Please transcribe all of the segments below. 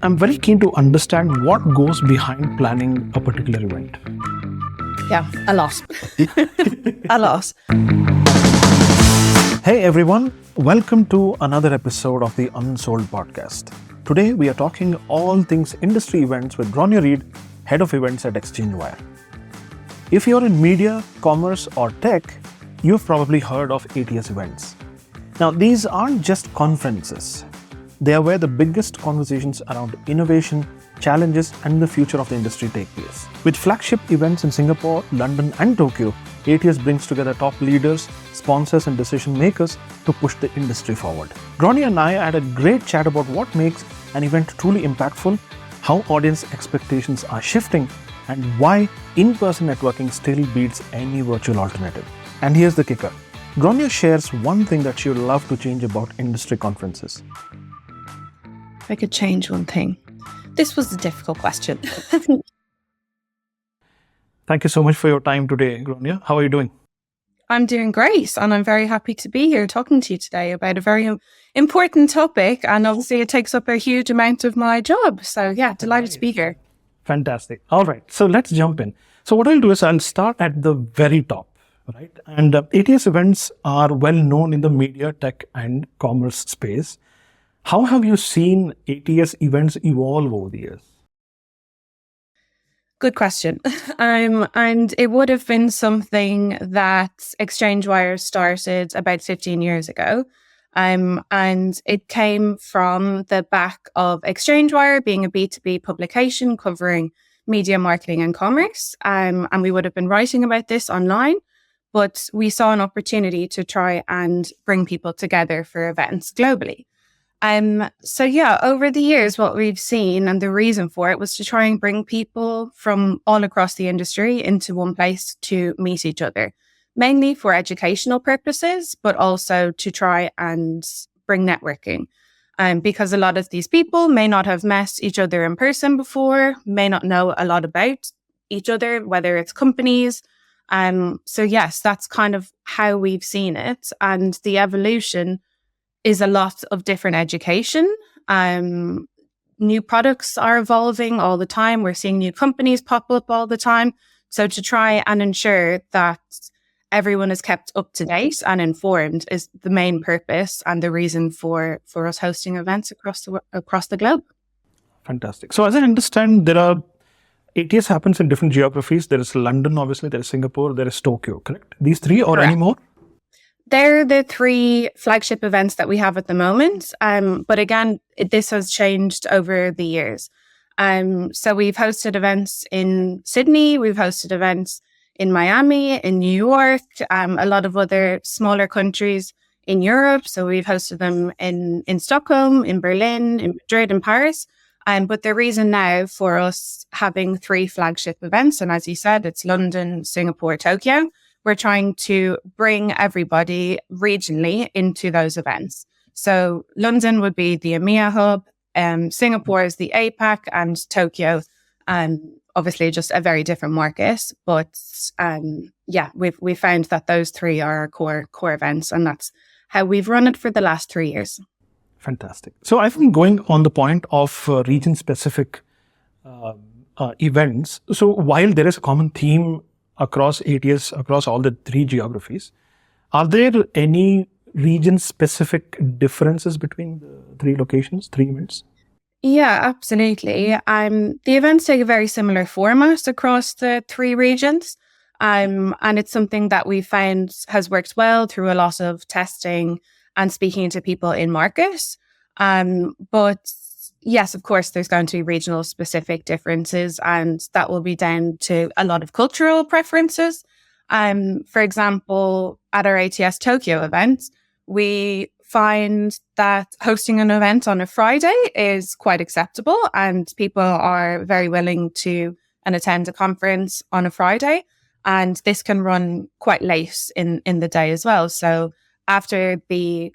I'm very keen to understand what goes behind planning a particular event. Yeah, a lot. A lot. Hey everyone, welcome to another episode of the Unsold Podcast. Today we are talking all things industry events with Grainne Reid, Head of Events at ExchangeWire. If you're in media, commerce or tech, you've probably heard of ATS events. Now these aren't just conferences. They are where the biggest conversations around innovation, challenges and the future of the industry take place. With flagship events in Singapore, London and Tokyo, ATS brings together top leaders, sponsors and decision makers to push the industry forward. Grainne and I had a great chat about what makes an event truly impactful, how audience expectations are shifting, and why in-person networking still beats any virtual alternative. And here's the kicker. Grainne shares one thing that she would love to change about industry conferences. If I could change one thing. This was a difficult question. Thank you so much for your time today, Grainne. How are you doing? I'm doing great, and I'm very happy to be here talking to you today about a very important topic, and obviously it takes up a huge amount of my job. So yeah, delighted to be here. Fantastic. All right, so let's jump in. So what I'll do is I'll start at the very top, right? And ATS events are well known in the media, tech and commerce space. How have you seen ATS events evolve over the years? Good question. And it would have been something that ExchangeWire's started about 15 years ago. And it came from the back of ExchangeWire being a B2B publication covering media, marketing and commerce. And we would have been writing about this online, but we saw an opportunity to try and bring people together for events globally. So yeah, over the years, what we've seen and the reason for it was to try and bring people from all across the industry into one place to meet each other, mainly for educational purposes, but also to try and bring networking. Because a lot of these people may not have met each other in person before, may not know a lot about each other, whether it's companies. So yes, that's kind of how we've seen it. And the evolution is a lot of different education. New products are evolving all the time. We're seeing new companies pop up all the time. So to try and ensure that everyone is kept up to date and informed is the main purpose and the reason for us hosting events across the globe. Fantastic. So as I understand, ATS happens in different geographies. There is London, obviously, there is Singapore, there is Tokyo, correct? These three or any more? They're the three flagship events that we have at the moment. But again, this has changed over the years. So we've hosted events in Sydney, we've hosted events in Miami, in New York, a lot of other smaller countries in Europe. So we've hosted them in Stockholm, in Berlin, in Madrid, and Paris. But the reason now for us having three flagship events, and as you said, it's London, Singapore, Tokyo, we're trying to bring everybody regionally into those events. So London would be the EMEA hub, Singapore is the APAC, and Tokyo, obviously just a very different market. But we found that those three are our core events, and that's how we've run it for the last 3 years. Fantastic. So I think going on the point of region-specific events, so while there is a common theme across ATS, across all the three geographies, are there any region-specific differences between the three locations, three events? Yeah, absolutely. The events take a very similar format across the three regions. And it's something that we found has worked well through a lot of testing and speaking to people in market. But yes, of course, there's going to be regional specific differences, and that will be down to a lot of cultural preferences. For example, at our ATS Tokyo event, we find that hosting an event on a Friday is quite acceptable, and people are very willing to attend a conference on a Friday. And this can run quite late in the day as well. So after the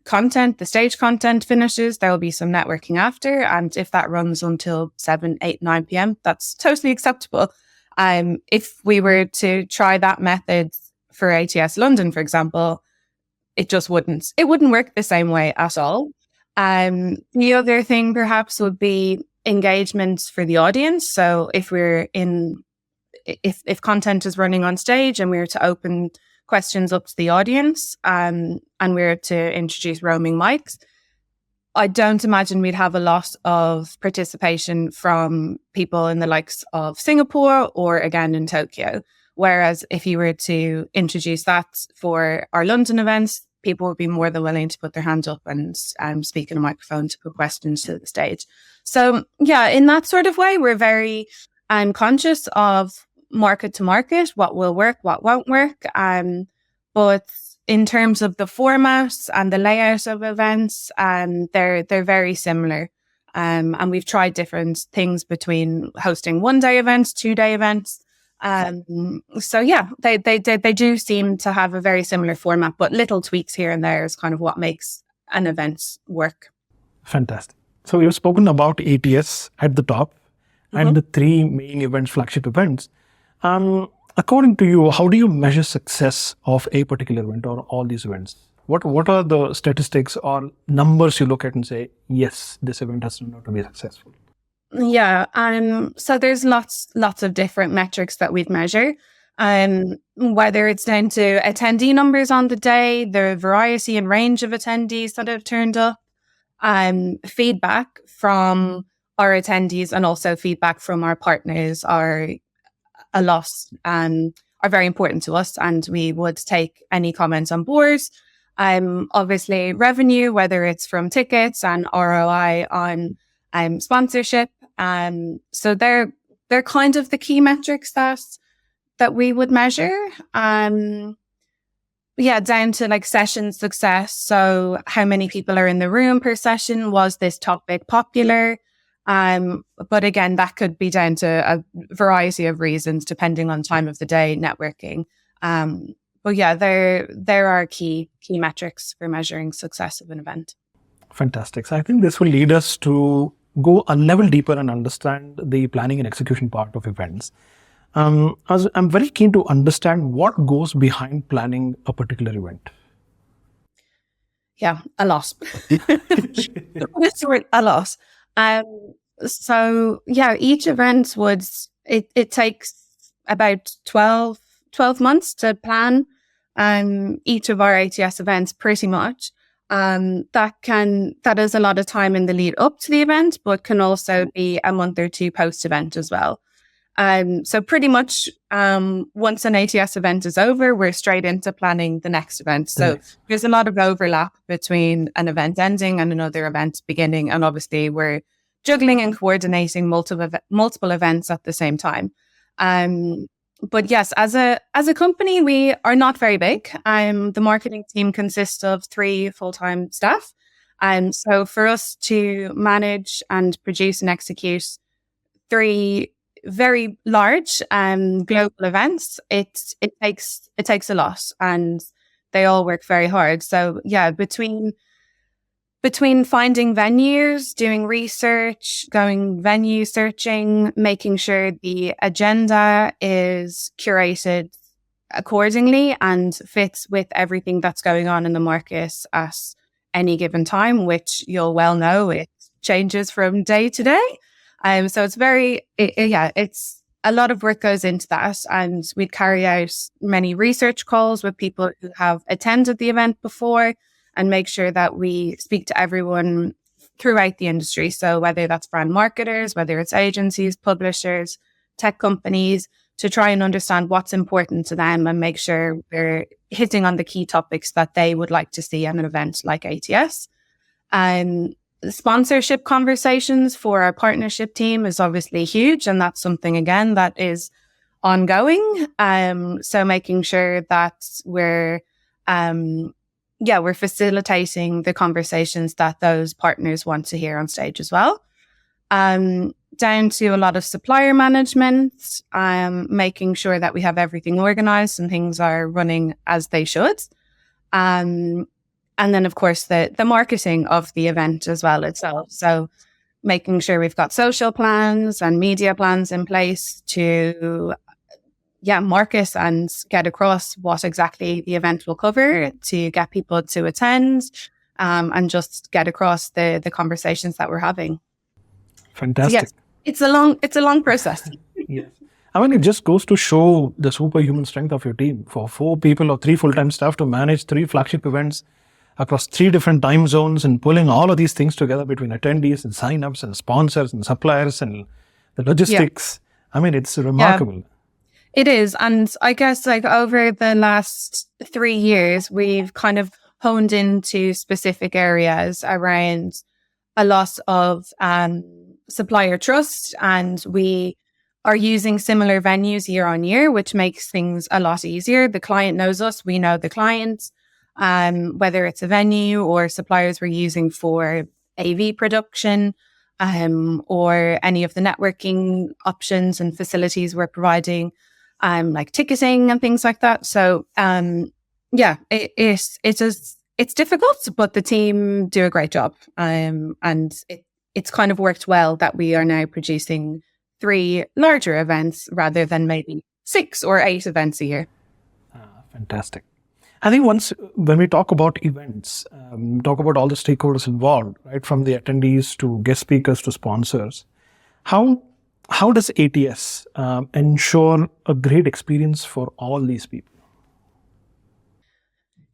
stage content finishes, there will be some networking after. And if that runs until 7, 8, 9 p.m., that's totally acceptable. If we were to try that method for ATS London, for example, it wouldn't work the same way at all. The other thing perhaps would be engagements for the audience. So if content is running on stage and we were to open questions up to the audience, and we were to introduce roaming mics, I don't imagine we'd have a lot of participation from people in the likes of Singapore or again in Tokyo. Whereas if you were to introduce that for our London events, people would be more than willing to put their hand up and speak in a microphone to put questions to the stage. So yeah, in that sort of way, we're very conscious of market to market, what will work, what won't work. But in terms of the format and the layout of events, they're very similar. And we've tried different things between hosting 1-day events, 2-day events. So yeah, they do seem to have a very similar format, but little tweaks here and there is kind of what makes an event work. Fantastic. So you've spoken about ATS at the top and the 3 main events, flagship events. According to you, how do you measure success of a particular event or all these events? What are the statistics or numbers you look at and say, yes, this event has turned out to be successful? Yeah. So there's lots of different metrics that we'd measure. Whether it's down to attendee numbers on the day, the variety and range of attendees that have turned up, feedback from our attendees and also feedback from our partners are very important to us, and we would take any comments on board. Obviously revenue, whether it's from tickets and ROI on sponsorship. So they're kind of the key metrics that we would measure. Down to like session success. So how many people are in the room per session? Was this topic popular? But again, that could be down to a variety of reasons, depending on time of the day, networking. But yeah, there are key metrics for measuring success of an event. Fantastic. So I think this will lead us to go a level deeper and understand the planning and execution part of events. As I'm very keen to understand what goes behind planning a particular event. Yeah, a lot. A lot. So yeah, each event it takes about 12 months to plan each of our ATS events pretty much. That is a lot of time in the lead up to the event, but can also be a month or 2 post event as well. So pretty much once an ATS event is over, we're straight into planning the next event. So there's a lot of overlap between an event ending and another event beginning. And obviously we're juggling and coordinating multiple events at the same time. But yes, as a company, we are not very big. The marketing team consists of 3 full-time staff. So for us to manage and produce and execute 3 very large global events, it takes a lot, and they all work very hard. So yeah, between finding venues, doing research, going venue searching, making sure the agenda is curated accordingly and fits with everything that's going on in the market at any given time, which you'll well know it changes from day to day. So it's a lot of work goes into that, and we'd carry out many research calls with people who have attended the event before and make sure that we speak to everyone throughout the industry. So whether that's brand marketers, whether it's agencies, publishers, tech companies, to try and understand what's important to them and make sure we're hitting on the key topics that they would like to see at an event like ATS. Sponsorship conversations for our partnership team is obviously huge, and that's something again that is ongoing. So making sure that we're facilitating the conversations that those partners want to hear on stage as well. Down to a lot of supplier management, making sure that we have everything organized and things are running as they should. And then, of course, the marketing of the event as well itself. So making sure we've got social plans and media plans in place to market and get across what exactly the event will cover to get people to attend, and just get across the conversations that we're having. Fantastic. Yes, it's a long process. Yes. I mean, it just goes to show the superhuman strength of your team. For 4 people or 3 full-time staff to manage 3 flagship events across 3 different time zones and pulling all of these things together between attendees and signups and sponsors and suppliers and the logistics. I mean, it's remarkable. It is. And I guess like over the last 3 years, we've kind of honed into specific areas around a loss of supplier trust. And we are using similar venues year on year, which makes things a lot easier. The client knows us, we know the client, whether it's a venue or suppliers we're using for AV production, or any of the networking options and facilities we're providing, like ticketing and things like that. So, it's difficult, but the team do a great job. And it's kind of worked well that we are now producing 3 larger events rather than maybe 6 or 8 events a year. Fantastic. I think when we talk about events, talk about all the stakeholders involved, right, from the attendees to guest speakers to sponsors, how does ATS ensure a great experience for all these people?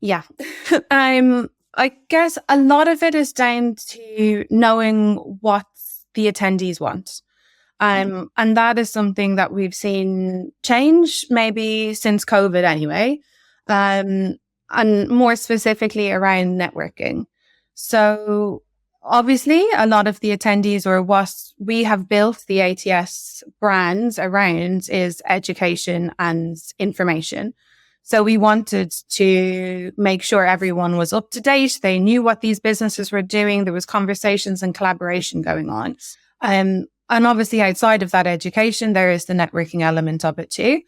Yeah. I guess a lot of it is down to knowing what the attendees want. And that is something that we've seen change maybe since COVID anyway. And more specifically around networking. So obviously a lot of the attendees, or what we have built the ATS brands around, is education and information. So we wanted to make sure everyone was up to date. They knew what these businesses were doing. There was conversations and collaboration going on. And obviously outside of that education, there is the networking element of it too.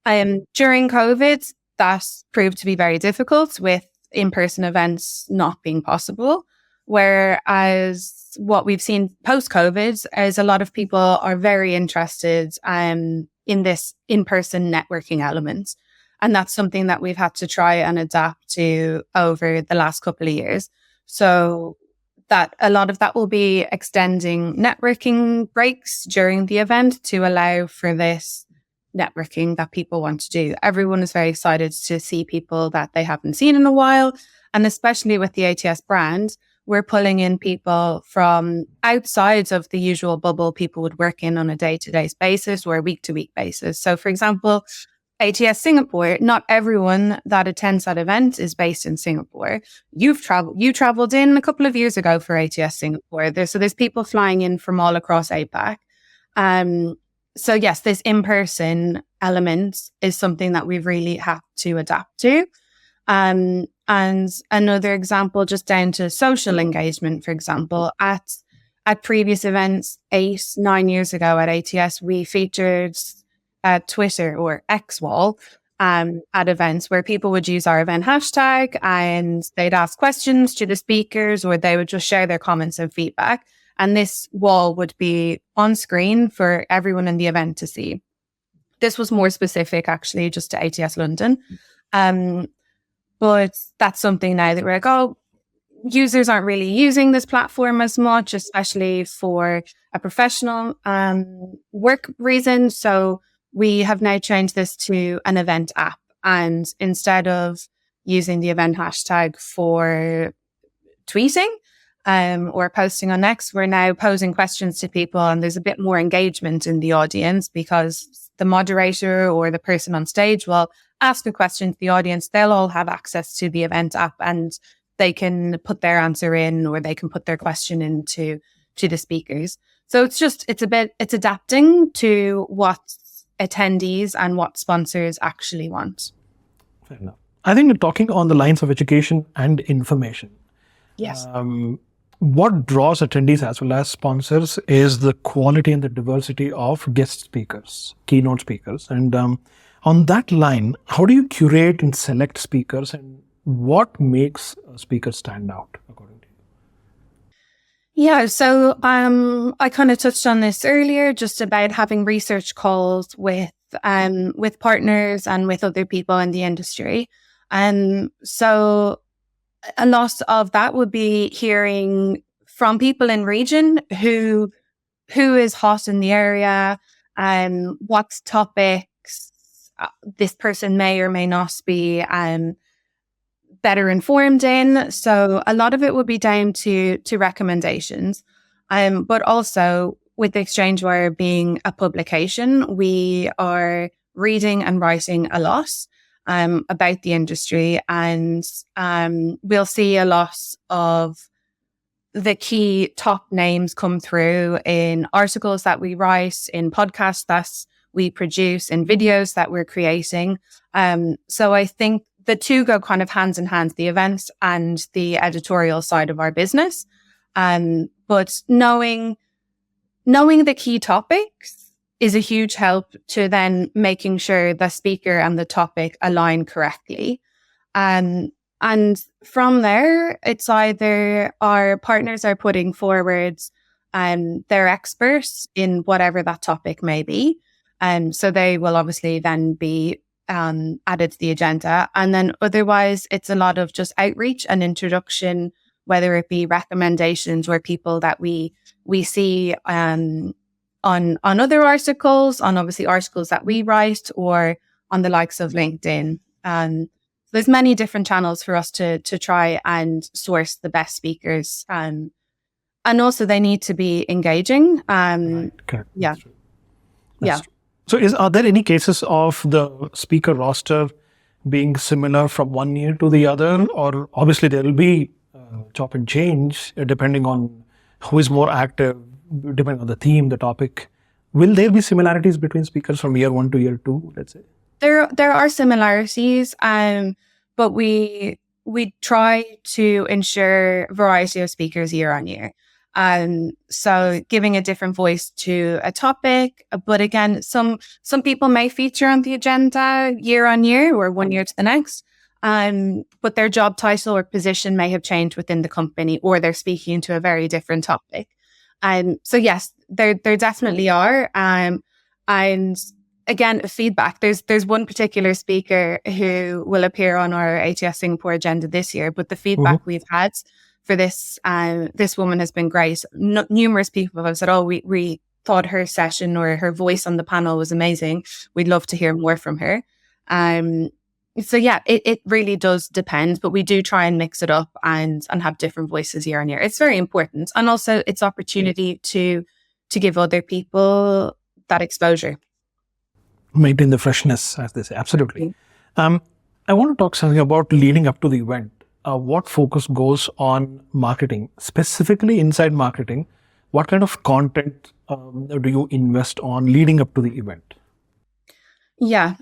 During COVID, that proved to be very difficult with in-person events not being possible. Whereas what we've seen post-COVID is a lot of people are very interested in this in-person networking element. And that's something that we've had to try and adapt to over the last couple of years. So that a lot of that will be extending networking breaks during the event to allow for this networking that people want to do. Everyone is very excited to see people that they haven't seen in a while. And especially with the ATS brand, we're pulling in people from outside of the usual bubble people would work in on a day-to-day basis or a week-to-week basis. So for example, ATS Singapore, not everyone that attends that event is based in Singapore. You traveled in a couple of years ago for ATS Singapore. There's people flying in from all across APAC. So yes, this in-person element is something that we've really had to adapt to. And another example, just down to social engagement, for example, at previous events 8-9 years ago at ATS, we featured Twitter or X wall at events where people would use our event hashtag and they'd ask questions to the speakers, or they would just share their comments and feedback. And this wall would be on screen for everyone in the event to see. This was more specific, actually, just to ATS London. But that's something now that we're like, users aren't really using this platform as much, especially for a professional work reason. So we have now changed this to an event app. And instead of using the event hashtag for tweeting or posting on X, we're now posing questions to people, and there's a bit more engagement in the audience because the moderator or the person on stage will ask a question to the audience. They'll all have access to the event app and they can put their answer in, or they can put their question into the speakers. So it's adapting to what attendees and what sponsors actually want. Fair enough. I think talking on the lines of education and information. Yes. What draws attendees as well as sponsors is the quality and the diversity of guest speakers, keynote speakers. And on that line, how do you curate and select speakers, and what makes a speaker stand out according to you? Yeah, so I kind of touched on this earlier, just about having research calls with partners and with other people in the industry. So a lot of that would be hearing from people in region who who is hot in the area, what topics this person may or may not be better informed in. So a lot of it would be down to recommendations. But also with ExchangeWire being a publication, we are reading and writing a lot about the industry, and we'll see a lot of the key top names come through in articles that we write, in podcasts that we produce, in videos that we're creating. So I think the two go kind of hands in hand, the events and the editorial side of our business. But knowing the key topics is a huge help to then making sure the speaker and the topic align correctly. And from there, it's either our partners are putting forward their experts in whatever that topic may be. So they will obviously then be added to the agenda. And then otherwise, it's a lot of just outreach and introduction, whether it be recommendations or people that we see on other articles, on obviously articles that we write, or on the likes of LinkedIn. There's many different channels for us to try and source the best speakers. And also they need to be engaging. Right. Correct. Yeah. That's true. That's true. So are there any cases of the speaker roster being similar from one year to the other? Or obviously there will be chop and change depending on who is more active, depending on the theme, the topic. Will there be similarities between speakers from year 1 to year 2, let's say? There are similarities, but we try to ensure variety of speakers year on year. So giving a different voice to a topic, but again, some people may feature on the agenda year on year or 1 year to the next. But their job title or position may have changed within the company, or they're speaking to a very different topic. So yes, there definitely are. And again, feedback. There's one particular speaker who will appear on our ATS Singapore agenda this year, but the feedback we've had for this woman has been great. Numerous people have said, "Oh, we thought her session or her voice on the panel was amazing. We'd love to hear more from her." So yeah, it really does depend, but we do try and mix it up and have different voices year on year. It's very important, and also it's opportunity to give other people that exposure. Maintain the freshness, as they say. Absolutely. I want to talk something about leading up to the event. What focus goes on marketing, specifically inside marketing? What kind of content do you invest on leading up to the event? Yeah.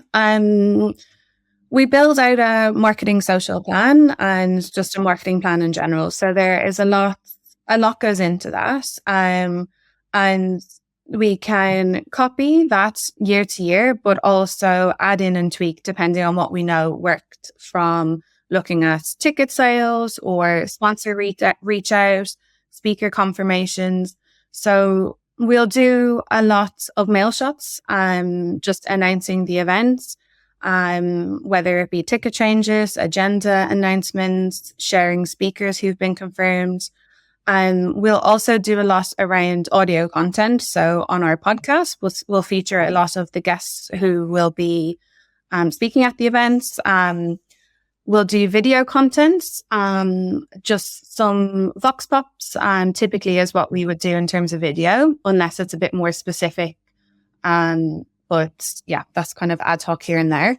We build out a marketing social plan and just a marketing plan in general. So there is a lot goes into that. And we can copy that year to year, but also add in and tweak depending on what we know worked, from looking at ticket sales or sponsor reach out, speaker confirmations. So we'll do a lot of mail shots, just announcing the events, whether it be ticket changes, agenda announcements, sharing speakers who've been confirmed. We'll also do a lot around audio content. So on our podcast, we'll feature a lot of the guests who will be speaking at the events. We'll do video content, just some vox pops, typically is what we would do in terms of video, unless it's a bit more specific. But yeah, that's kind of ad hoc here and there.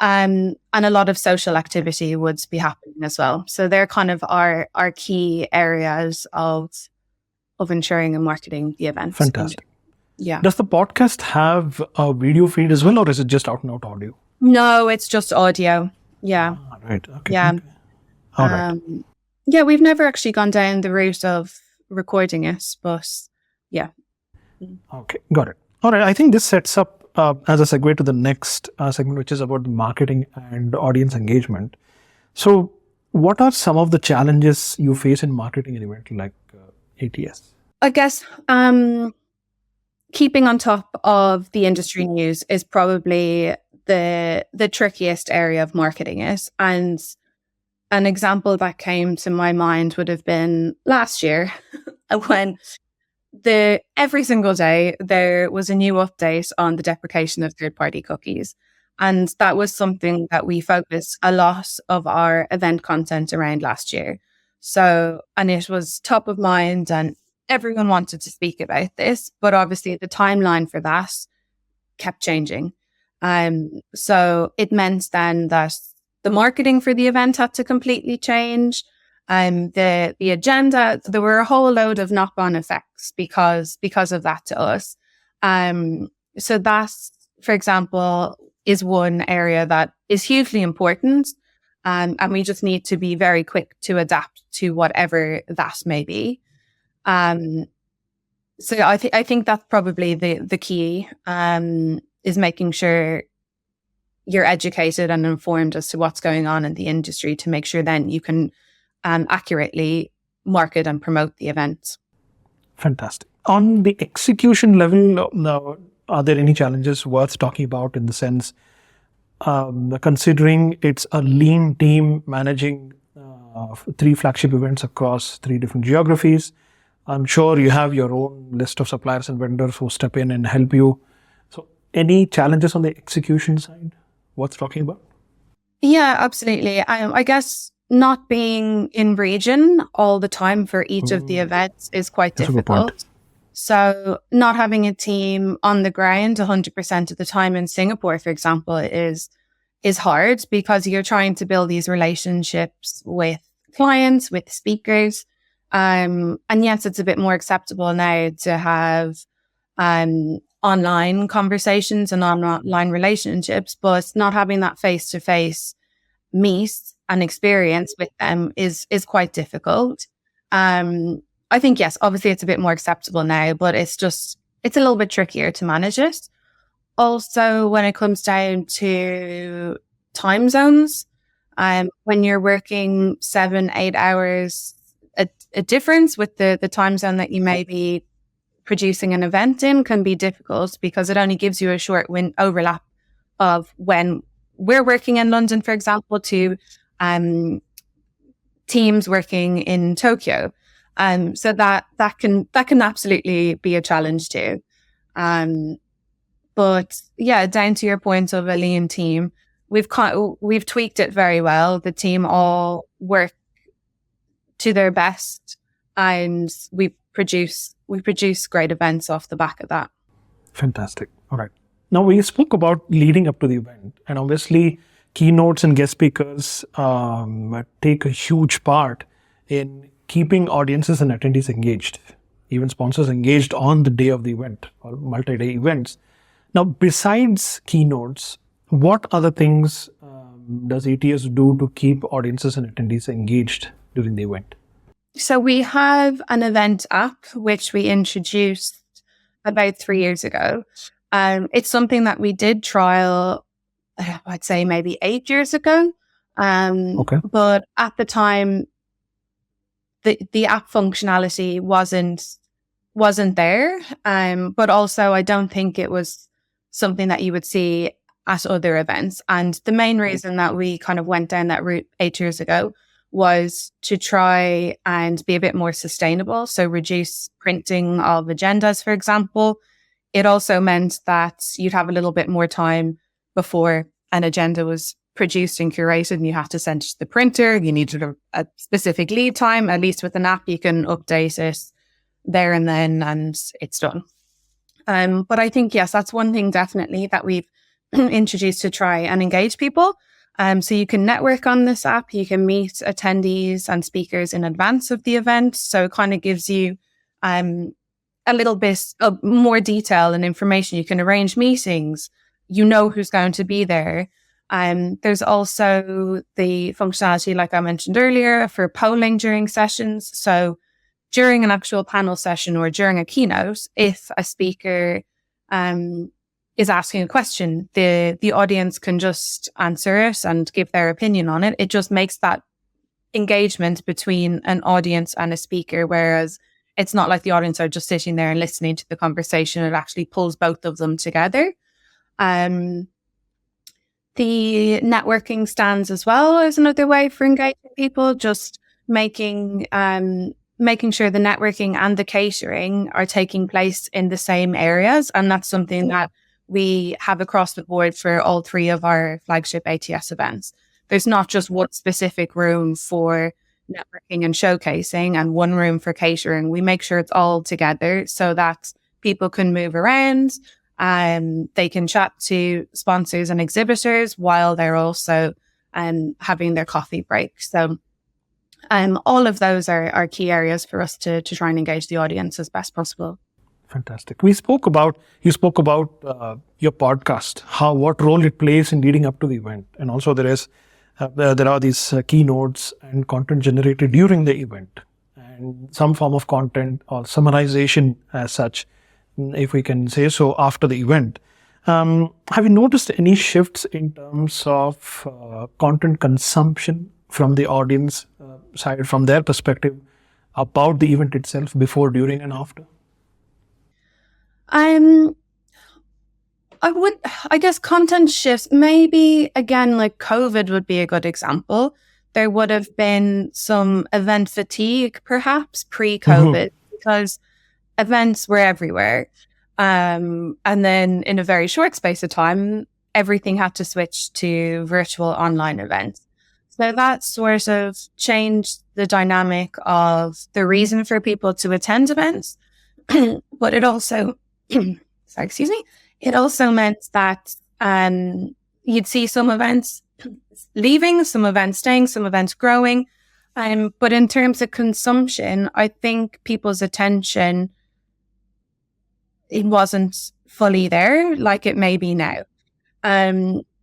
And a lot of social activity would be happening as well. So they're kind of our key areas of ensuring and marketing the event. Fantastic. Yeah. Does the podcast have a video feed as well, or is it just out and out audio? No, it's just audio. Yeah. Right. Okay. Yeah. Okay. All right. Yeah, we've never actually gone down the route of recording it, but yeah. Okay. Got it. All right. I think this sets up as a segue to the next segment, which is about marketing and audience engagement. So what are some of the challenges you face in marketing an event like ATS? I guess keeping on top of the industry news is probably the trickiest area of marketing it. And an example that came to my mind would have been last year when every single day there was a new update on the deprecation of third-party cookies. And that was something that we focused a lot of our event content around last year. So, and it was top of mind and everyone wanted to speak about this, but obviously the timeline for that kept changing. So it meant then that the marketing for the event had to completely change. The agenda, there were a whole load of knock-on effects because of that to us. So that, for example, is one area that is hugely important. And we just need to be very quick to adapt to whatever that may be. So I think that's probably the key, is making sure you're educated and informed as to what's going on in the industry to make sure then you can accurately market and promote the event. Fantastic. On the execution level, now, are there any challenges worth talking about in the sense, considering it's a lean team managing 3 flagship events across 3 different geographies? I'm sure you have your own list of suppliers and vendors who step in and help you. So any challenges on the execution side worth talking about? Yeah, absolutely. I guess not being in region all the time for each of the events is quite difficult. So not having a team on the ground 100% of the time in Singapore, for example, is hard because you're trying to build these relationships with clients, with speakers. And yes, it's a bit more acceptable now to have online conversations and online relationships, but not having that face-to-face meet and experience with them is quite difficult. I think, yes, obviously it's a bit more acceptable now, but it's a little bit trickier to manage it. Also, when it comes down to time zones, when you're working 7-8 hours a difference with the time zone that you may be producing an event in can be difficult because it only gives you a short overlap of when we're working in London, for example, to teams working in Tokyo. So that can absolutely be a challenge too. But yeah, down to your point of a lean team, we've tweaked it very well. The team all work to their best, and we produce great events off the back of that. Fantastic. All right. Now we spoke about leading up to the event, and obviously keynotes and guest speakers take a huge part in keeping audiences and attendees engaged, even sponsors engaged on the day of the event or multi-day events. Now, besides keynotes, what other things does ATS do to keep audiences and attendees engaged during the event? So we have an event app, which we introduced about 3 years ago. It's something that we did trial, I'd say maybe 8 years ago. Okay. But at the time, the app functionality wasn't there. But also, I don't think it was something that you would see at other events. And the main reason that we kind of went down that route 8 years ago was to try and be a bit more sustainable. So reduce printing of agendas, for example. It also meant that you'd have a little bit more time before an agenda was produced and curated and you had to send it to the printer. You needed a specific lead time. At least with an app, you can update it there and then and it's done. But I think, yes, that's one thing definitely that we've introduced to try and engage people. So you can network on this app, you can meet attendees and speakers in advance of the event. So it kind of gives you a little bit of more detail and information. You can arrange meetings, you know who's going to be there. There's also the functionality, like I mentioned earlier, for polling during sessions. So during an actual panel session or during a keynote, if a speaker is asking a question, the audience can just answer it and give their opinion on it. It just makes that engagement between an audience and a speaker, whereas it's not like the audience are just sitting there and listening to the conversation. It actually pulls both of them together. The networking stands as well as another way for engaging people, just making making sure the networking and the catering are taking place in the same areas. And that's something that we have across the board for all three of our flagship ATS events. There's not just one specific room for networking and showcasing and one room for catering. We make sure it's all together so that people can move around. They can chat to sponsors and exhibitors while they're also having their coffee break. So all of those are key areas for us to try and engage the audience as best possible. Fantastic. You spoke about your podcast, what role it plays in leading up to the event, and also there are these keynotes and content generated during the event, and some form of content or summarization as such, if we can say so, after the event. Have you noticed any shifts in terms of content consumption from the audience side, from their perspective, about the event itself, before, during, and after? I guess content shifts, maybe again, like COVID would be a good example. There would have been some event fatigue, perhaps pre-COVID, because events were everywhere. And then in a very short space of time, everything had to switch to virtual online events. So that sort of changed the dynamic of the reason for people to attend events. But it also, it also meant that you'd see some events leaving, some events staying, some events growing. But in terms of consumption, I think people's attention, it wasn't fully there like it may be now.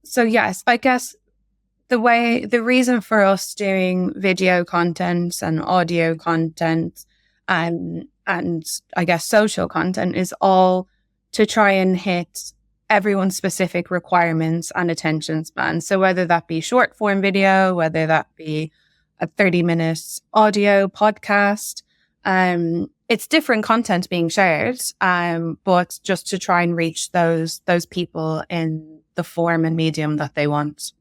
So yes, I guess the reason for us doing video content and audio content and I guess social content is all to try and hit everyone's specific requirements and attention span. So whether that be short form video, whether that be a 30-minute audio podcast, it's different content being shared, but just to try and reach those people in the form and medium that they want.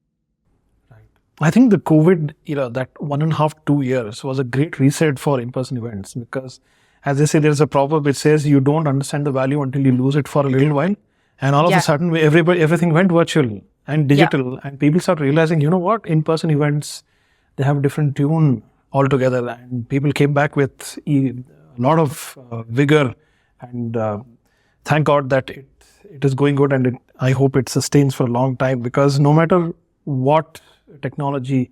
Right. I think the COVID, that 1.5, 2 years was a great reset for in-person events, because as they say, there's a proverb which says you don't understand the value until you lose it for a little while. And all of a sudden, everything went virtual and digital, and people start realizing, what, in-person events, they have a different tune altogether, and people came back with a lot of vigor, and thank God that it is going good, and I hope it sustains for a long time, because no matter what technology,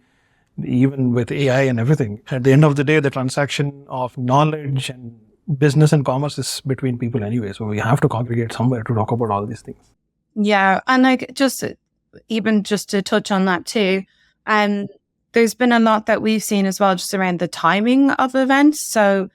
even with AI and everything, at the end of the day, the transaction of knowledge and business and commerce is between people anyway. So we have to congregate somewhere to talk about all these things. Yeah. And just to touch on that too, there's been a lot that we've seen as well, just around the timing of events. So,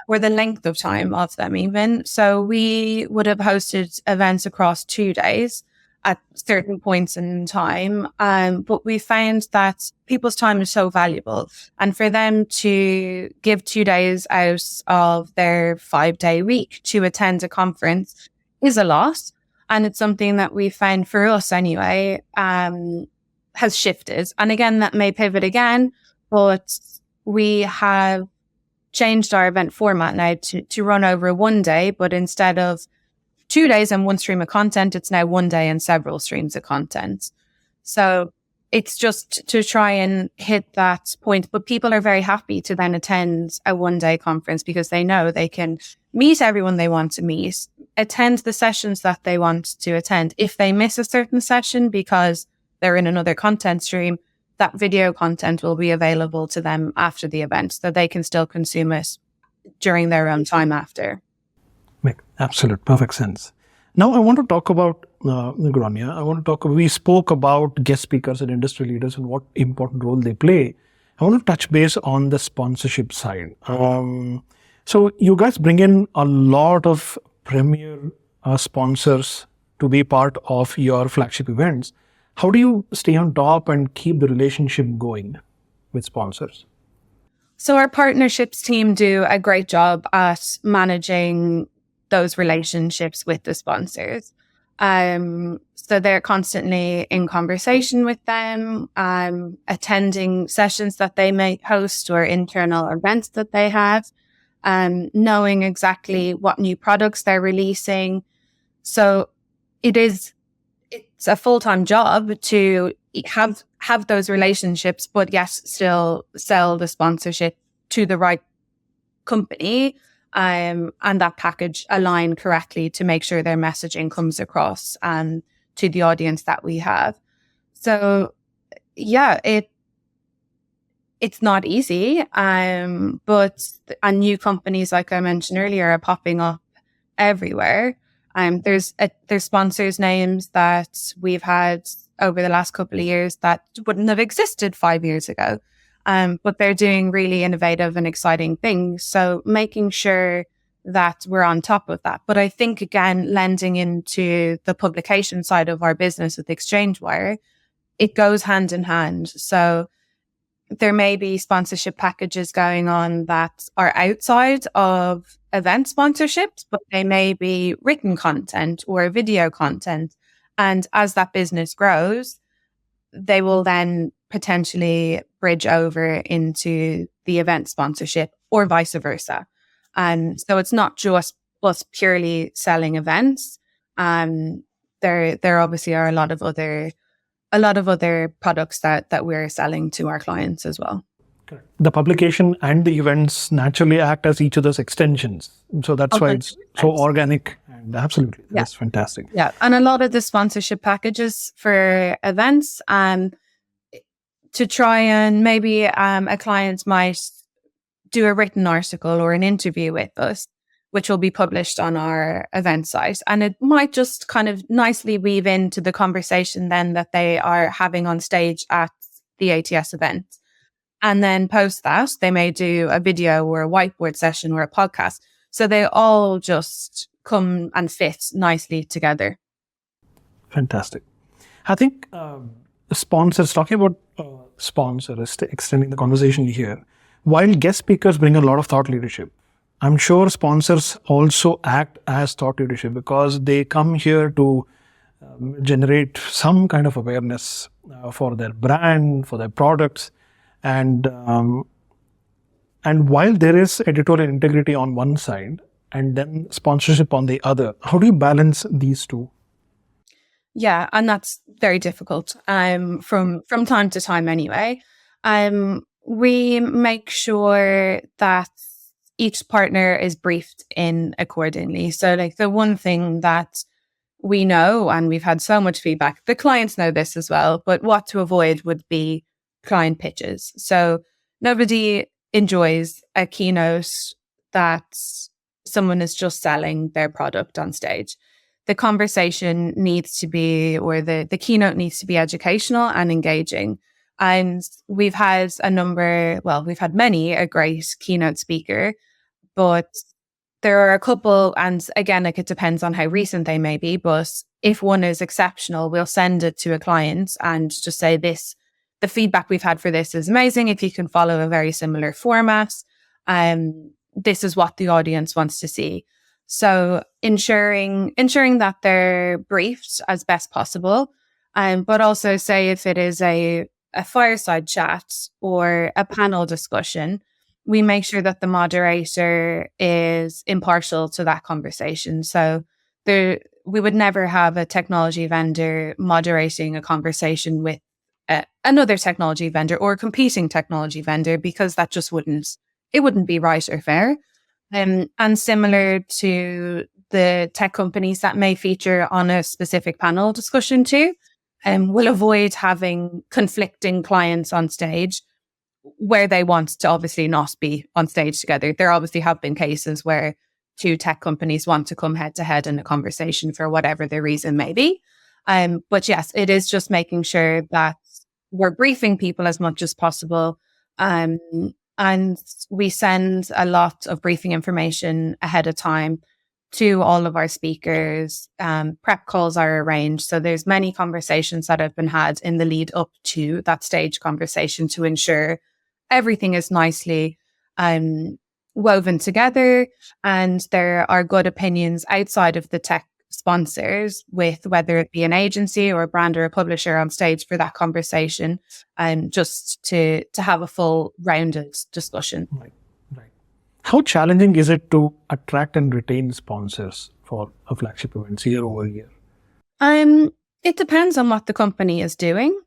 or the length of time of them even. So we would have hosted events across 2 days at certain points in time. But we found that people's time is so valuable. And for them to give 2 days out of their 5-day week to attend a conference is a lot. And it's something that we found for us anyway, has shifted. And again, that may pivot again, but we have changed our event format now to run over 1 day, but instead of 2 days and one stream of content, it's now 1 day and several streams of content. So it's just to try and hit that point. But people are very happy to then attend a 1-day conference because they know they can meet everyone they want to meet, attend the sessions that they want to attend. If they miss a certain session because they're in another content stream, that video content will be available to them after the event, so they can still consume it during their own time after. Make absolute perfect sense. Now I want to talk about Grainne. We spoke about guest speakers and industry leaders and what important role they play. I want to touch base on the sponsorship side. So you guys bring in a lot of premier sponsors to be part of your flagship events. How do you stay on top and keep the relationship going with sponsors? So our partnerships team do a great job at managing those relationships with the sponsors. So they're constantly in conversation with them, attending sessions that they may host or internal events that they have. knowing exactly what new products they're releasing. So it's a full-time job to have those relationships, but yes, still sell the sponsorship to the right company, and that package align correctly to make sure their messaging comes across and to the audience that we have. So yeah, it's not easy, but new companies, like I mentioned earlier, are popping up everywhere. There's sponsors names that we've had over the last couple of years that wouldn't have existed 5 years ago. But they're doing really innovative and exciting things. So making sure that we're on top of that. But I think, again, lending into the publication side of our business with ExchangeWire, it goes hand in hand. So there may be sponsorship packages going on that are outside of event sponsorships, but they may be written content or video content. And as that business grows, they will then potentially bridge over into the event sponsorship or vice versa. And so it's not just us purely selling events. There obviously are a lot of other products that we're selling to our clients as well. Correct. The publication and the events naturally act as each other's extensions. So that's why it's so organic, and absolutely. That's fantastic. Yeah. And a lot of the sponsorship packages for events, to try and maybe a client might do a written article or an interview with us, which will be published on our event site. And it might just kind of nicely weave into the conversation then that they are having on stage at the ATS event. And then post that, they may do a video or a whiteboard session or a podcast. So they all just come and fit nicely together. Fantastic. I think sponsors, talking about sponsors, extending the conversation here, while guest speakers bring a lot of thought leadership, I'm sure sponsors also act as thought leadership because they come here to generate some kind of awareness for their brand, for their products. And while there is editorial integrity on one side and then sponsorship on the other, how do you balance these two? Yeah, and that's very difficult from time to time anyway. We make sure that each partner is briefed in accordingly. So like the one thing that we know, and we've had so much feedback, the clients know this as well, but what to avoid would be client pitches. So nobody enjoys a keynote that someone is just selling their product on stage. The conversation needs to be, or the keynote needs to be educational and engaging. And we've had many a great keynote speaker, but there are a couple, and again, like it depends on how recent they may be, but if one is exceptional, we'll send it to a client and just say the feedback we've had for this is amazing. If you can follow a very similar format, this is what the audience wants to see. So ensuring that they're briefed as best possible, but also say if it is a fireside chat or a panel discussion, we make sure that the moderator is impartial to that conversation. So we would never have a technology vendor moderating a conversation with another technology vendor or a competing technology vendor, because that just wouldn't be right or fair. And similar to the tech companies that may feature on a specific panel discussion too, we'll avoid having conflicting clients on stage where they want to obviously not be on stage together. There obviously have been cases where two tech companies want to come head to head in a conversation for whatever the reason may be. But yes, it is just making sure that we're briefing people as much as possible. And we send a lot of briefing information ahead of time to all of our speakers. Prep calls are arranged. So there's many conversations that have been had in the lead up to that stage conversation to ensure everything is nicely woven together. And there are good opinions outside of the tech sponsors, with whether it be an agency or a brand or a publisher on stage for that conversation, just to have a full rounded discussion. Right. How challenging is it to attract and retain sponsors for a flagship events year over year? It depends on what the company is doing.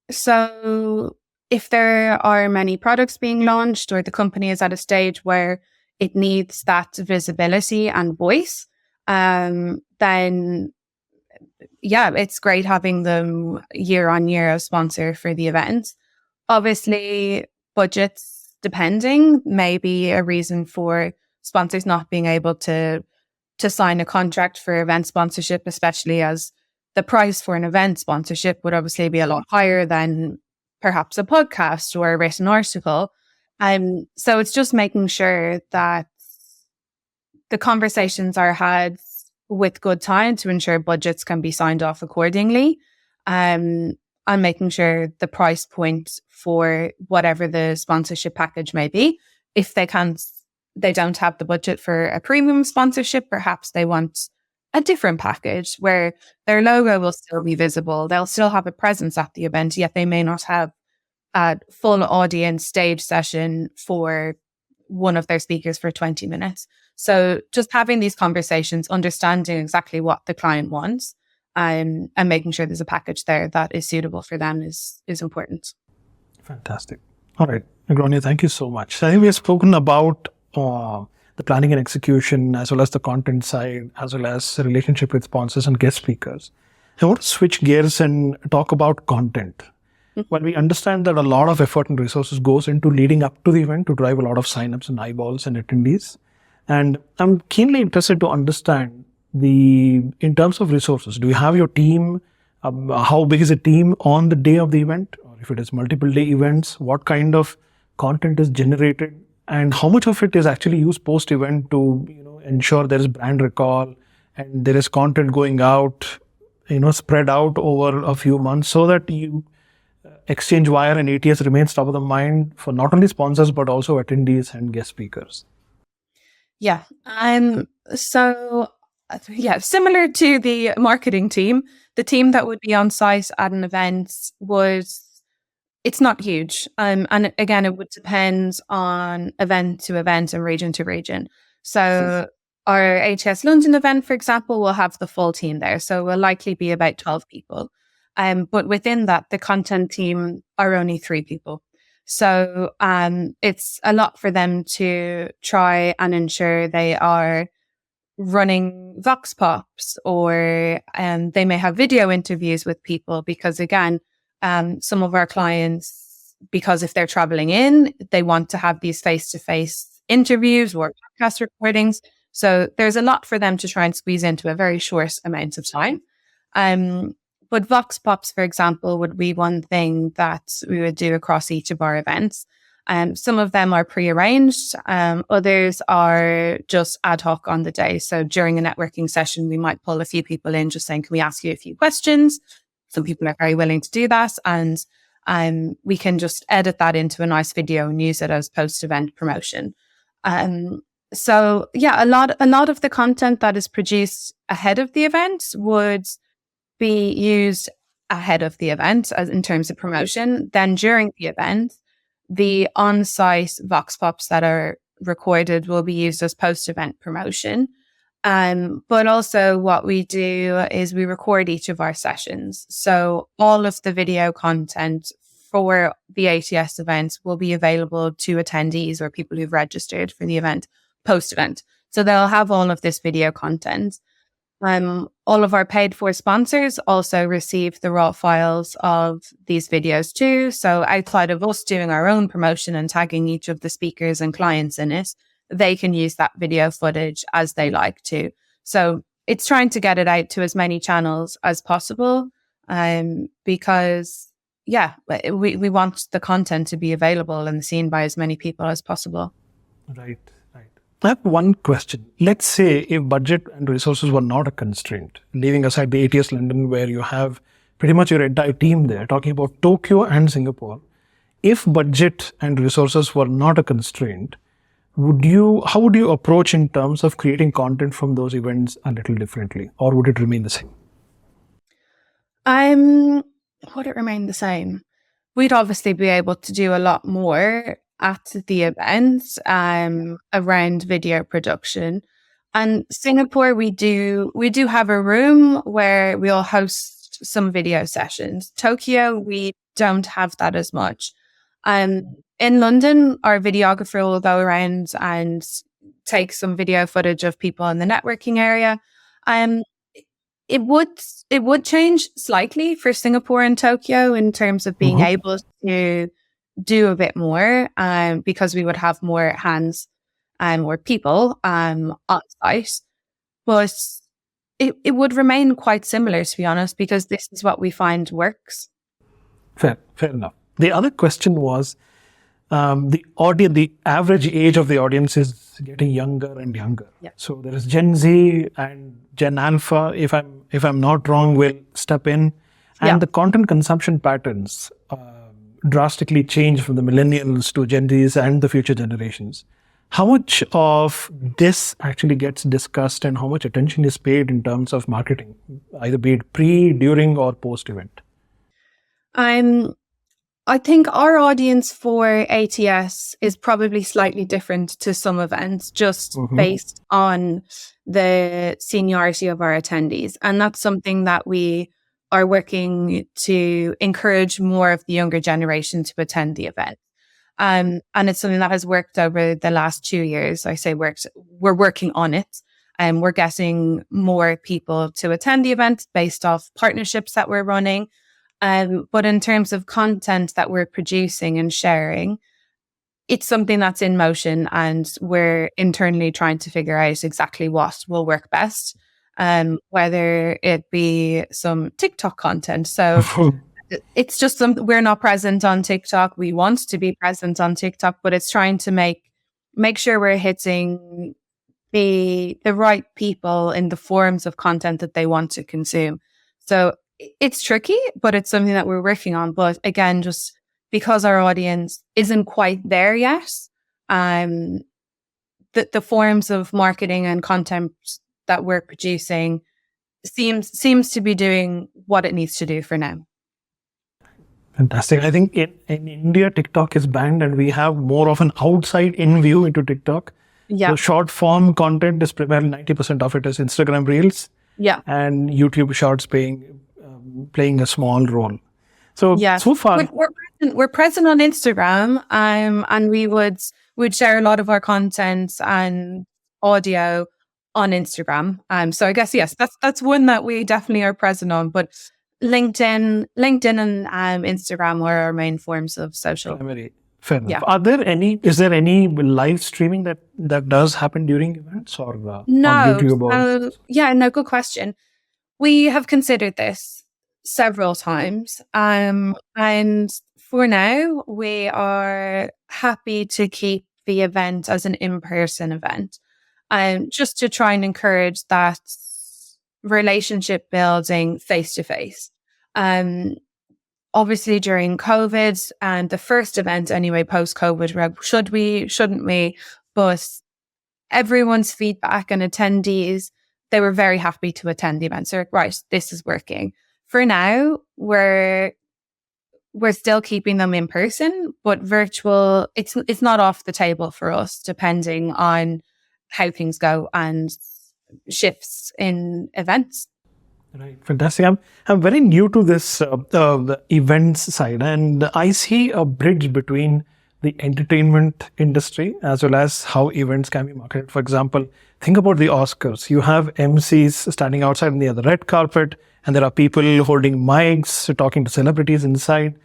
So if there are many products being launched or the company is at a stage where it needs that visibility and voice, then yeah, it's great having them year on year as sponsor for the event. Obviously, budgets depending may be a reason for sponsors not being able to sign a contract for event sponsorship, especially as the price for an event sponsorship would obviously be a lot higher than perhaps a podcast or a written article. So it's just making sure that the conversations are had with good time to ensure budgets can be signed off accordingly. And making sure the price point for whatever the sponsorship package may be, if they don't have the budget for a premium sponsorship, perhaps they want a different package where their logo will still be visible. They'll still have a presence at the event, yet they may not have a full audience stage session for one of their speakers for 20 minutes. So just having these conversations, understanding exactly what the client wants, and making sure there's a package there that is suitable for them is important. Fantastic. All right, Grainne, thank you so much. I think we have spoken about the planning and execution, as well as the content side, as well as the relationship with sponsors and guest speakers. I want to switch gears and talk about content. When we understand that a lot of effort and resources goes into leading up to the event to drive a lot of signups and eyeballs and attendees. And I'm keenly interested to understand in terms of resources, do you have your team? How big is the team on the day of the event? Or if it is multiple day events, what kind of content is generated? And how much of it is actually used post-event to ensure there is brand recall and there is content going out, spread out over a few months so that ExchangeWire and ATS remains top of the mind for not only sponsors but also attendees and guest speakers? Yeah. Similar to the marketing team, the team that would be on site at an event it's not huge. And again, it would depend on event to event and region to region. So our ATS London event, for example, will have the full team there. So we'll likely be about 12 people. But within that, the content team are only 3 people. So it's a lot for them to try and ensure they are running vox pops, or they may have video interviews with people because, again, some of our clients, because if they're traveling in, they want to have these face-to-face interviews or podcast recordings. So there's a lot for them to try and squeeze into a very short amount of time. But vox pops, for example, would be one thing that we would do across each of our events. Some of them are pre-arranged. Others are just ad hoc on the day. So during a networking session, we might pull a few people in just saying, can we ask you a few questions? Some people are very willing to do that. And we can just edit that into a nice video and use it as post-event promotion. So yeah, a lot of the content that is produced ahead of the event would be used ahead of the event as in terms of promotion. Then during the event, the on-site vox pops that are recorded will be used as post-event promotion. But also what we do is we record each of our sessions. So all of the video content for the ATS event will be available to attendees or people who've registered for the event post-event. So they'll have all of this video content. All of our paid for sponsors also receive the raw files of these videos too. So outside of us doing our own promotion and tagging each of the speakers and clients in it, they can use that video footage as they like to. So it's trying to get it out to as many channels as possible, because we want the content to be available and seen by as many people as possible. Right. I have one question. Let's say if budget and resources were not a constraint, leaving aside the ATS London where you have pretty much your entire team there, talking about Tokyo and Singapore, if budget and resources were not a constraint, how would you approach in terms of creating content from those events a little differently, or would it remain the same? Would it remain the same? We'd obviously be able to do a lot more at the event around video production. And Singapore, we do have a room where we'll host some video sessions. Tokyo, we don't have that as much. In London, our videographer will go around and take some video footage of people in the networking area. It would change slightly for Singapore and Tokyo in terms of being able to do a bit more, because we would have more hands and more people on site. But it would remain quite similar, to be honest, because this is what we find works. Fair enough. The other question was, the average age of the audience is getting younger and younger. Yeah. So there is Gen Z and Gen Alpha, if I'm not wrong, will step in, and the content consumption patterns drastically change from the millennials to Gen Zs and the future generations. How much of this actually gets discussed and how much attention is paid in terms of marketing, either be it pre, during, or post event? I think our audience for ATS is probably slightly different to some events, just based on the seniority of our attendees. And that's something that we are working to encourage more of the younger generation to attend the event. And it's something that has worked over the last 2 years. I say worked, we're working on it. And we're getting more people to attend the event based off partnerships that we're running. But in terms of content that we're producing and sharing, it's something that's in motion, and we're internally trying to figure out exactly what will work best, whether it be some TikTok content. So it's just something, we're not present on TikTok. We want to be present on TikTok, but it's trying to make sure we're hitting the right people in the forms of content that they want to consume. So it's tricky, but it's something that we're working on. But again, just because our audience isn't quite there yet, the forms of marketing and content that we're producing seems to be doing what it needs to do for now. Fantastic. I think in India, TikTok is banned, and we have more of an outside-in view into TikTok. Yeah. So short form content is primarily 90% of it is Instagram Reels. Yeah. And YouTube Shorts playing a small role. So so far we're present on Instagram, and we would share a lot of our content and audio on Instagram. So I guess yes, that's one that we definitely are present on. But LinkedIn and Instagram are our main forms of social. Fair enough. Yeah. Is there any live streaming that does happen during events, or on YouTube? No, good question. We have considered this several times. And for now, we are happy to keep the event as an in-person event, just to try and encourage that relationship building face-to-face. Obviously, during COVID and the first event anyway, post-COVID, should we, shouldn't we? But everyone's feedback and attendees, they were very happy to attend the event. So, right, this is working. For now, we're still keeping them in person, but virtual, it's not off the table for us, depending on how things go and shifts in events. Right, fantastic. I'm very new to this the events side, and I see a bridge between the entertainment industry as well as how events can be marketed. For example, think about the Oscars. You have MCs standing outside on the red carpet, and there are people holding mics, talking to celebrities inside.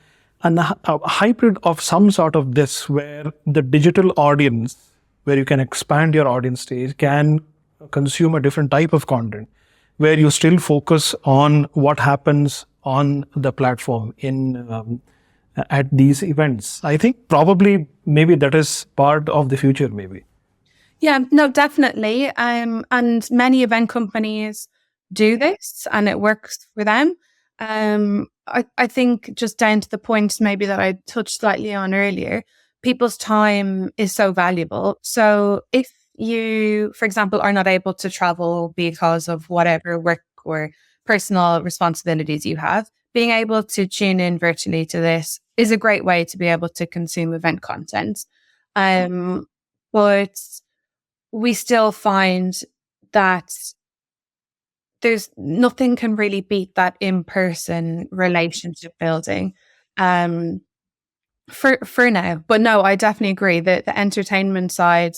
And a hybrid of some sort of this, where the digital audience, where you can expand your audience stage, can consume a different type of content, where you still focus on what happens on the platform at these events. I think probably maybe that is part of the future, maybe. Yeah, no, definitely. And many event companies do this, and it works for them. I think just down to the point maybe that I touched slightly on earlier, people's time is so valuable. So if you, for example, are not able to travel because of whatever work or personal responsibilities you have, being able to tune in virtually to this is a great way to be able to consume event content. But we still find that there's nothing can really beat that in-person relationship building. For now. But no, I definitely agree that the entertainment side,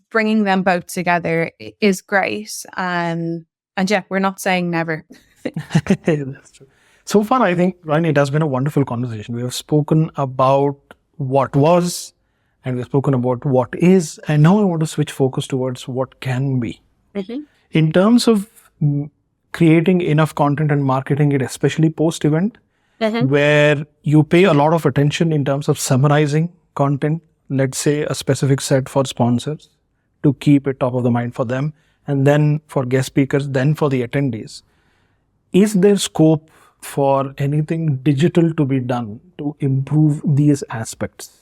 bringing them both together is great. And yeah, we're not saying never. That's true. So far, I think, Ryan, it has been a wonderful conversation. We have spoken about what was, and we've spoken about what is, and now I want to switch focus towards what can be. Mm-hmm. In terms of creating enough content and marketing it, especially post-event, where you pay a lot of attention in terms of summarizing content, let's say a specific set for sponsors to keep it top of the mind for them, and then for guest speakers, then for the attendees. Is there scope for anything digital to be done to improve these aspects?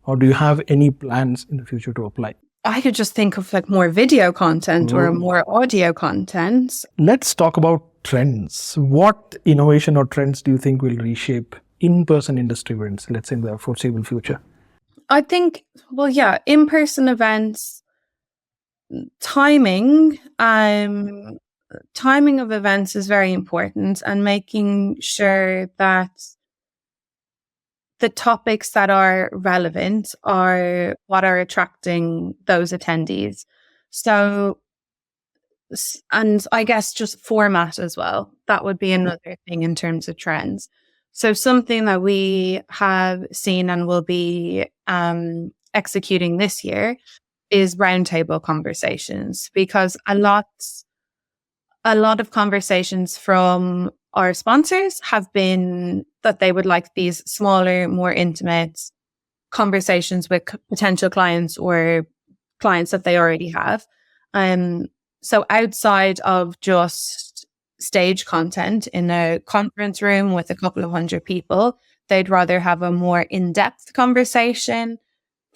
Or do you have any plans in the future to apply? I could just think of like more video content or more audio content. Let's talk about trends. What innovation or trends do you think will reshape in-person industry events, let's say in the foreseeable future? I think, well, yeah, in-person events, timing of events is very important, and making sure that the topics that are relevant are what are attracting those attendees. So, and I guess just format as well. That would be another thing in terms of trends. So something that we have seen and will be executing this year is roundtable conversations, because a lot of conversations from our sponsors have been that they would like these smaller, more intimate conversations with potential clients or clients that they already have. So outside of just stage content in a conference room with a couple of hundred people, they'd rather have a more in-depth conversation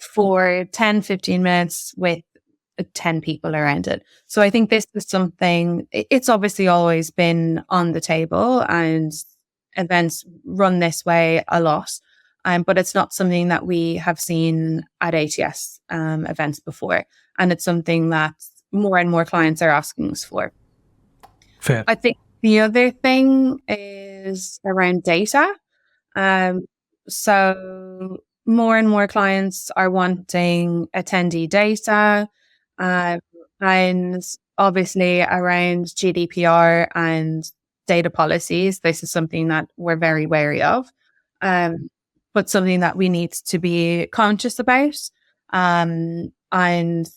for 10, 15 minutes with 10 people around it. So I think this is something, it's obviously always been on the table and events run this way a lot. But it's not something that we have seen at ATS events before. And it's something that more and more clients are asking us for. Fair. I think the other thing is around data. So more and more clients are wanting attendee data, and obviously around GDPR and data policies. This is something that we're very wary of, but something that we need to be conscious about. And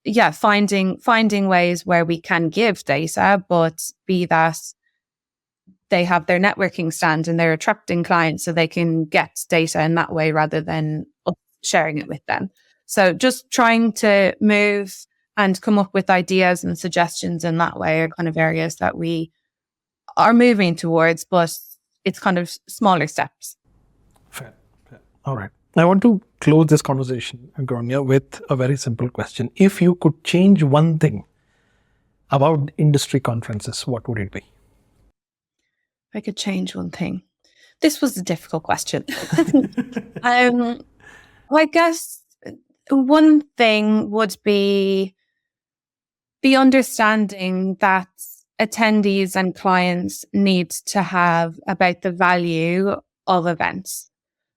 yeah, finding ways where we can give data, but be that they have their networking stand and they're attracting clients so they can get data in that way rather than us sharing it with them. So just trying to move and come up with ideas and suggestions in that way are kind of areas that we are moving towards, but it's kind of smaller steps. Fair. All right. I want to close this conversation, Grainne, with a very simple question. If you could change one thing about industry conferences, what would it be? If I could change one thing. This was a difficult question. I guess one thing would be the understanding that attendees and clients need to have about the value of events.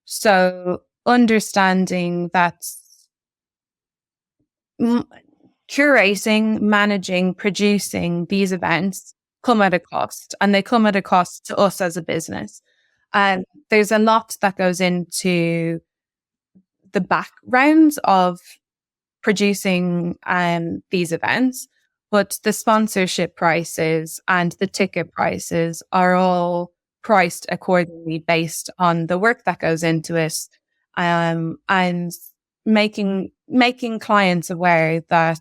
So understanding that curating, managing, producing these events come at a cost, and they come at a cost to us as a business. And there's a lot that goes into the background of producing these events, but the sponsorship prices and the ticket prices are all priced accordingly based on the work that goes into it, and making clients aware that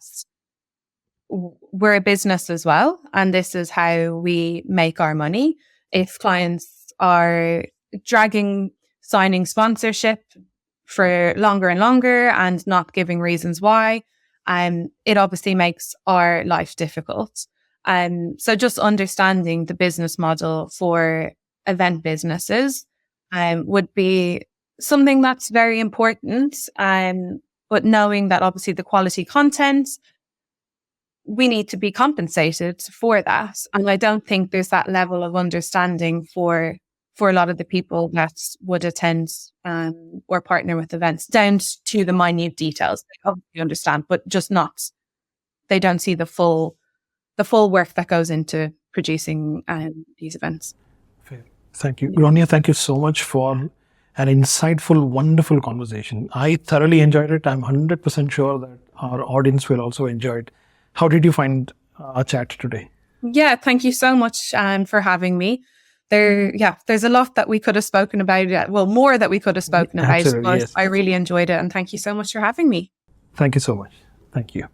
we're a business as well, and this is how we make our money. If clients are signing sponsorship for longer and longer and not giving reasons why, it obviously makes our life difficult. So just understanding the business model for event businesses would be something that's very important. But knowing that obviously the quality content, we need to be compensated for that. And I don't think there's that level of understanding for a lot of the people that would attend or partner with events, down to the minute details. They obviously understand, but just not. They don't see the full work that goes into producing these events. Fair. Thank you. Grainne, thank you so much for an insightful, wonderful conversation. I thoroughly enjoyed it. I'm 100% sure that our audience will also enjoy it. How did you find our chat today? Yeah, thank you so much for having me. There's a lot that we could have spoken about. Well, more that we could have spoken about. But yes. I really enjoyed it, and thank you so much for having me. Thank you so much. Thank you.